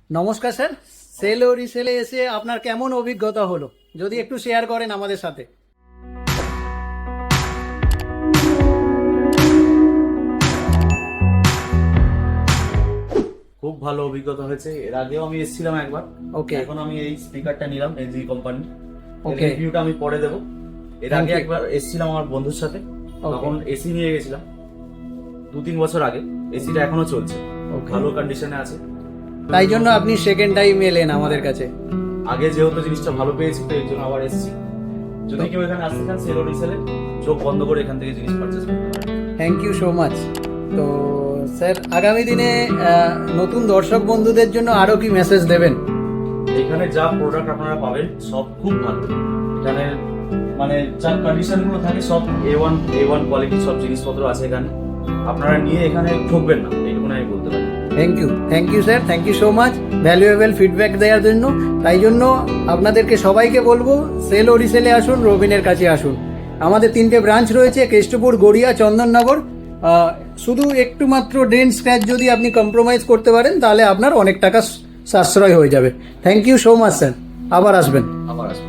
নমস্কার sir, sell ও রিসেলে এসে আপনার কেমন অভিজ্ঞতা হলো যদি একটু শেয়ার করেন আমাদের সাথে। খুব ভালো অভিজ্ঞতা হয়েছে। এর আগেও আমি এসেছিলাম একবার। ওকে, এখন আমি এই স্পিকারটা নিলাম এলজি কোম্পানি। Okay. রিভিউটা আমি পরে দেবো। এর Thank আগে you. একবার এসেছিলাম আমার বন্ধুর সাথে, তখন এসি নিয়ে গেছিলাম 2-3 বছর আগে। এসিটা এখনো চলছে, Okay. ভালো কন্ডিশনে আছে। তাই জন্য আপনি সেকেন্ড টাইম এলেন আমাদের কাছে। আগে যেহেতু জিনিসটা ভালো পেয়েছি তো এই জন্য আবার এসেছি। যদি কেউ এখানে আসতে চান সেল ও রিসেলে, চোখ বন্ধ করে এখান থেকে জিনিস পারচেস করতে পারেন। Thank you so much. তো স্যার, আগামী দিনে নতুন দর্শক বন্ধুদের জন্য আরো কি মেসেজ দেবেন? এখানে যা প্রোডাক্ট আপনারা পাবেন সব খুব ভালো। এখানে মানে যা কন্ডিশন গুলো থাকে সব A1 কোয়ালিটি সব জিনিসপত্র আছে এখানে। আপনারা নিয়ে এখানে ঠকবেন না, এইটুকু আমি বলতে পারি। Thank you sir, thank you so much valuable feedback দেওয়ার জন্য। তাই জন্য আপনাদেরকে সবাইকে বলবো, সেল ও রিসেলে আসুন, রবিনের কাছে আসুন। আমাদের 3টে ব্রাঞ্চ রয়েছে, কেষ্টপুর, গড়িয়া, চন্দননগর। শুধু একটু মাত্র ড্রেন স্ক্র্যাচ যদি আপনি কম্প্রোমাইজ করতে পারেন তাহলে আপনার অনেক টাকা সাশ্রয় হয়ে যাবে। Thank you so much sir, আবার আসবেন। আবার আসুন।